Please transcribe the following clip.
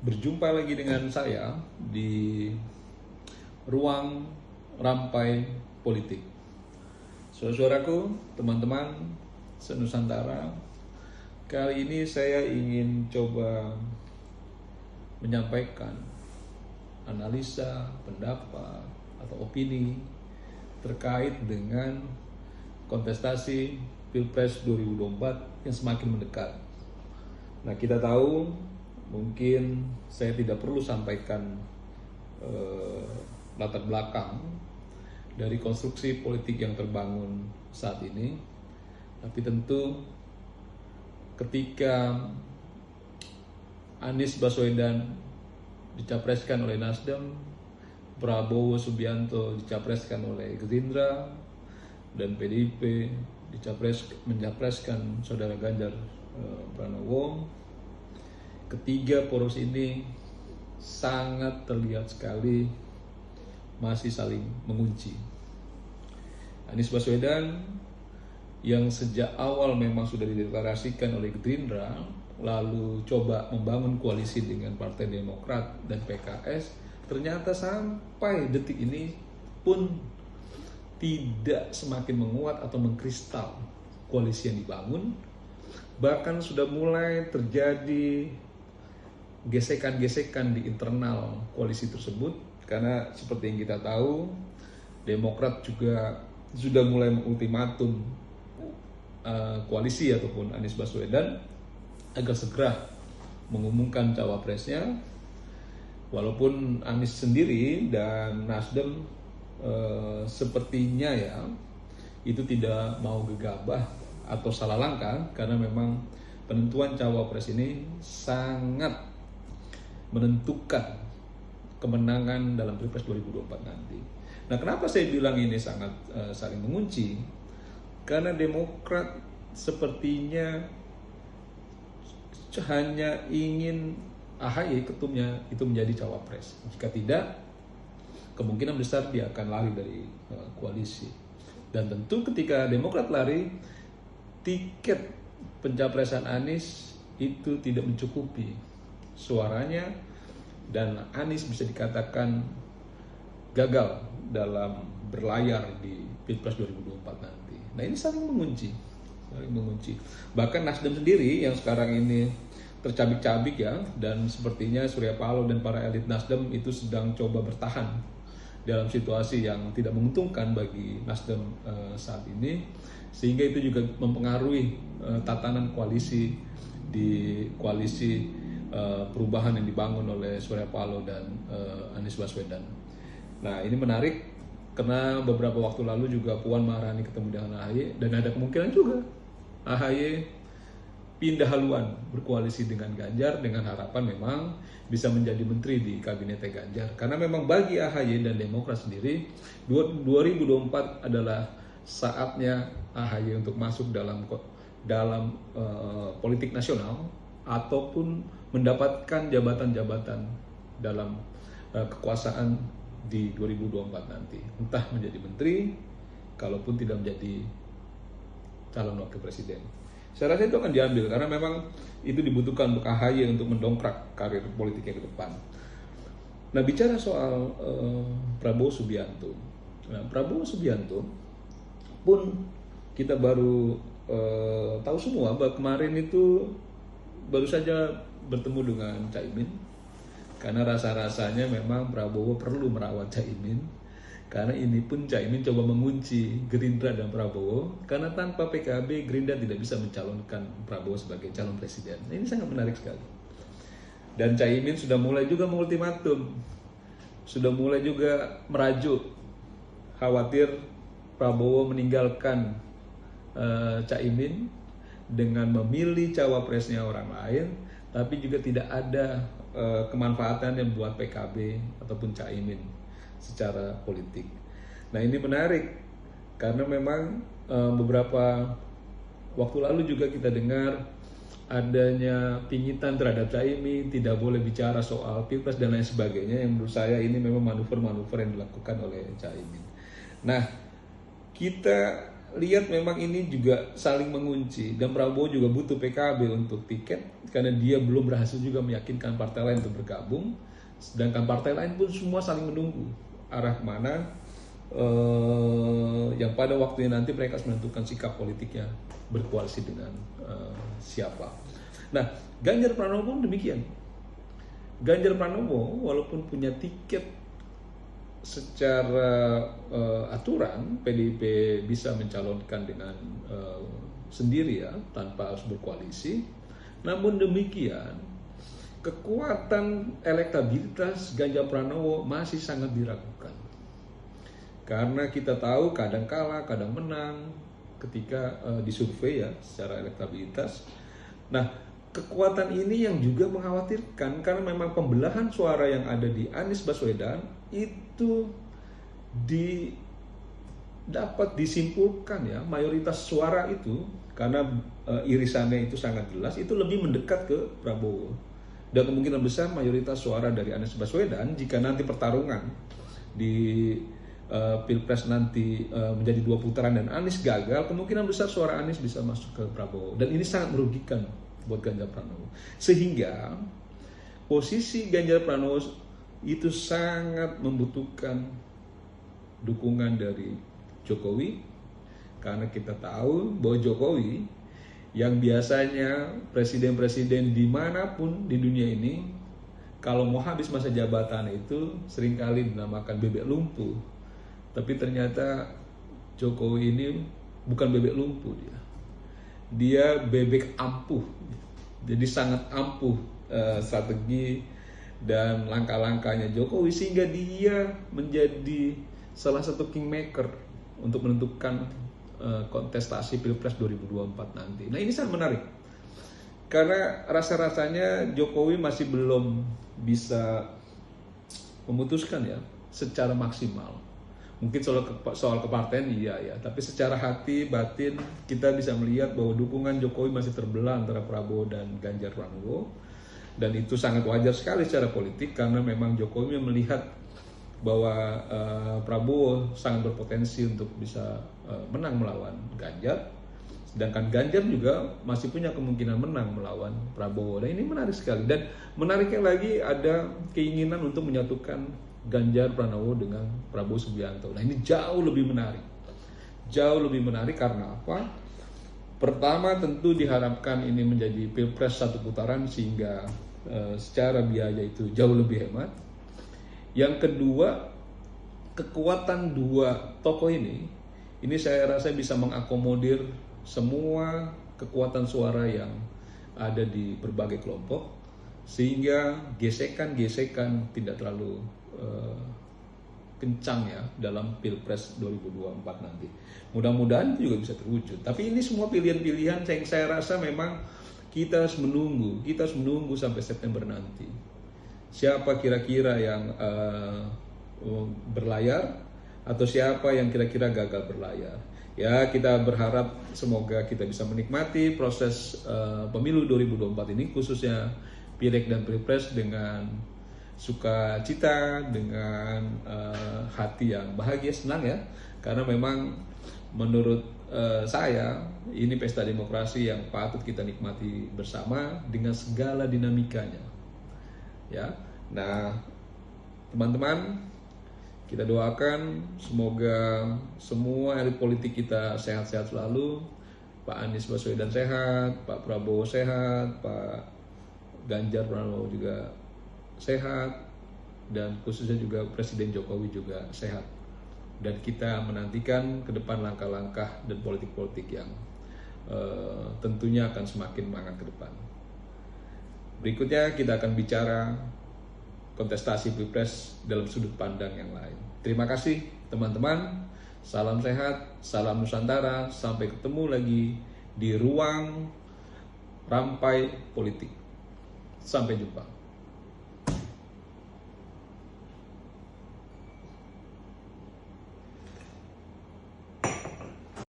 Berjumpa lagi dengan saya di ruang rampai politik. Saudaraku, teman-teman senusantara, kali ini saya ingin coba menyampaikan analisa, pendapat, atau opini terkait dengan kontestasi Pilpres 2024 yang semakin mendekat. Nah, kita tahu mungkin saya tidak perlu sampaikan latar belakang dari konstruksi politik yang terbangun saat ini, tapi tentu ketika Anies Baswedan dicapreskan oleh Nasdem, Prabowo Subianto dicapreskan oleh Gerindra, dan PDIP mencapreskan saudara Ganjar Pranowo. Ketiga poros ini sangat terlihat sekali masih saling mengunci. Anies Baswedan yang sejak awal memang sudah dideklarasikan oleh Gerindra, lalu coba membangun koalisi dengan Partai Demokrat dan PKS, ternyata sampai detik ini pun tidak semakin menguat atau mengkristal koalisi yang dibangun. Bahkan sudah mulai terjadi gesekan-gesekan di internal koalisi tersebut, karena seperti yang kita tahu, Demokrat juga sudah mulai mengultimatum koalisi ataupun Anies Baswedan agar segera mengumumkan cawapresnya, walaupun Anies sendiri dan Nasdem sepertinya ya itu tidak mau gegabah atau salah langkah, karena memang penentuan cawapres ini sangat menentukan kemenangan dalam Pilpres 2024 nanti. Nah, kenapa saya bilang ini sangat saling mengunci? Karena Demokrat sepertinya hanya ingin AHY ketumnya itu menjadi cawapres. Jika tidak, kemungkinan besar dia akan lari dari koalisi. Dan tentu ketika Demokrat lari, tiket pencapresan Anies itu tidak mencukupi suaranya, dan Anies bisa dikatakan gagal dalam berlayar di Pilpres 2024 nanti. Nah, ini saling mengunci. Bahkan Nasdem sendiri yang sekarang ini tercabik-cabik ya, dan sepertinya Surya Paloh dan para elit Nasdem itu sedang coba bertahan dalam situasi yang tidak menguntungkan bagi Nasdem saat ini, sehingga itu juga mempengaruhi tatanan koalisi di koalisi perubahan yang dibangun oleh Surya Paloh dan Anies Baswedan. Nah, ini menarik karena beberapa waktu lalu juga Puan Maharani ketemu dengan AHY, dan ada kemungkinan juga AHY pindah haluan berkoalisi dengan Ganjar dengan harapan memang bisa menjadi menteri di kabinet Ganjar. Karena memang bagi AHY dan Demokrat sendiri 2024 adalah saatnya AHY untuk masuk dalam politik nasional ataupun mendapatkan jabatan-jabatan dalam kekuasaan di 2024 nanti. Entah menjadi menteri, kalaupun tidak menjadi calon wakil presiden. Saya rasa itu akan diambil karena memang itu dibutuhkan untuk AHY untuk mendongkrak karir politiknya ke depan. Nah, bicara soal Prabowo Subianto. Nah, Prabowo Subianto pun kita baru tahu semua bahwa kemarin itu baru saja bertemu dengan Caimin, karena rasa-rasanya memang Prabowo perlu merawat Caimin, karena ini pun Caimin coba mengunci Gerindra dan Prabowo, karena tanpa PKB Gerindra tidak bisa mencalonkan Prabowo sebagai calon presiden. Ini sangat menarik sekali. Dan Caimin sudah mulai juga mengultimatum, sudah mulai juga merajuk, khawatir Prabowo meninggalkan Caimin dengan memilih cawapresnya orang lain, tapi juga tidak ada kemanfaatan yang buat PKB ataupun Caimin secara politik. Nah, ini menarik karena memang beberapa waktu lalu juga kita dengar adanya pingitan terhadap Caimin, tidak boleh bicara soal Pilpres dan lain sebagainya, yang menurut saya ini memang manuver-manuver yang dilakukan oleh Caimin. Nah, kita lihat memang ini juga saling mengunci, dan Prabowo juga butuh PKB untuk tiket karena dia belum berhasil juga meyakinkan partai lain untuk bergabung, sedangkan partai lain pun semua saling menunggu arah mana yang pada waktunya nanti mereka harus menentukan sikap politiknya berkoalisi dengan siapa. Nah, Ganjar Pranowo pun demikian. Ganjar Pranowo walaupun punya tiket secara aturan, PDIP bisa mencalonkan dengan sendiri ya, tanpa harus berkoalisi. Namun demikian, kekuatan elektabilitas Ganjar Pranowo masih sangat diragukan. Karena kita tahu kadang kalah, kadang menang ketika disurvei ya secara elektabilitas. Nah, kekuatan ini yang juga mengkhawatirkan karena memang pembelahan suara yang ada di Anies Baswedan itu dapat disimpulkan ya, mayoritas suara itu karena irisannya itu sangat jelas itu lebih mendekat ke Prabowo. Dan kemungkinan besar mayoritas suara dari Anies Baswedan jika nanti pertarungan di Pilpres nanti menjadi 2 putaran dan Anies gagal, kemungkinan besar suara Anies bisa masuk ke Prabowo, dan ini sangat merugikan buat Ganjar Pranowo. Sehingga posisi Ganjar Pranowo itu sangat membutuhkan dukungan dari Jokowi, karena kita tahu bahwa Jokowi yang biasanya presiden-presiden dimanapun di dunia ini kalau mau habis masa jabatan itu seringkali dinamakan bebek lumpuh. Tapi ternyata Jokowi ini bukan bebek lumpuh, dia bebek ampuh. Jadi sangat ampuh strategi dan langkah-langkahnya Jokowi, sehingga dia menjadi salah satu kingmaker untuk menentukan kontestasi Pilpres 2024 nanti. Nah, ini sangat menarik karena rasa-rasanya Jokowi masih belum bisa memutuskan ya secara maksimal. Mungkin soal kepartaian iya ya, tapi secara hati batin kita bisa melihat bahwa dukungan Jokowi masih terbelah antara Prabowo dan Ganjar Pranowo, dan itu sangat wajar sekali secara politik karena memang Jokowi melihat bahwa Prabowo sangat berpotensi untuk bisa menang melawan Ganjar, sedangkan Ganjar juga masih punya kemungkinan menang melawan Prabowo. Dan ini menarik sekali, dan menariknya lagi ada keinginan untuk menyatukan Ganjar Pranowo dengan Prabowo Subianto. Nah, ini jauh lebih menarik. Jauh lebih menarik karena apa? Pertama, tentu diharapkan ini menjadi Pilpres 1 putaran sehingga secara biaya itu jauh lebih hemat. Yang kedua, kekuatan 2 tokoh ini saya rasa bisa mengakomodir semua kekuatan suara yang ada di berbagai kelompok, sehingga gesekan-gesekan tidak terlalu kencang ya dalam Pilpres 2024 nanti. Mudah-mudahan itu juga bisa terwujud. Tapi ini semua pilihan-pilihan yang saya rasa memang kita harus menunggu sampai September nanti. Siapa kira-kira yang berlayar atau siapa yang kira-kira gagal berlayar. Ya, kita berharap semoga kita bisa menikmati proses pemilu 2024 ini, khususnya Pileg dan Pilpres dengan sukacita, dengan hati yang bahagia, senang ya, karena memang menurut saya ini pesta demokrasi yang patut kita nikmati bersama dengan segala dinamikanya ya. Nah, teman-teman, kita doakan semoga semua elit politik kita sehat-sehat selalu, Pak Anies Baswedan sehat, Pak Prabowo sehat, Pak Ganjar Pranowo juga sehat, dan khususnya juga Presiden Jokowi juga sehat. Dan kita menantikan ke depan langkah-langkah dan politik-politik yang tentunya akan semakin mengangkat ke depan. Berikutnya kita akan bicara kontestasi Pilpres dalam sudut pandang yang lain. Terima kasih teman-teman, salam sehat, salam Nusantara, sampai ketemu lagi di ruang rampai politik. Sampai jumpa.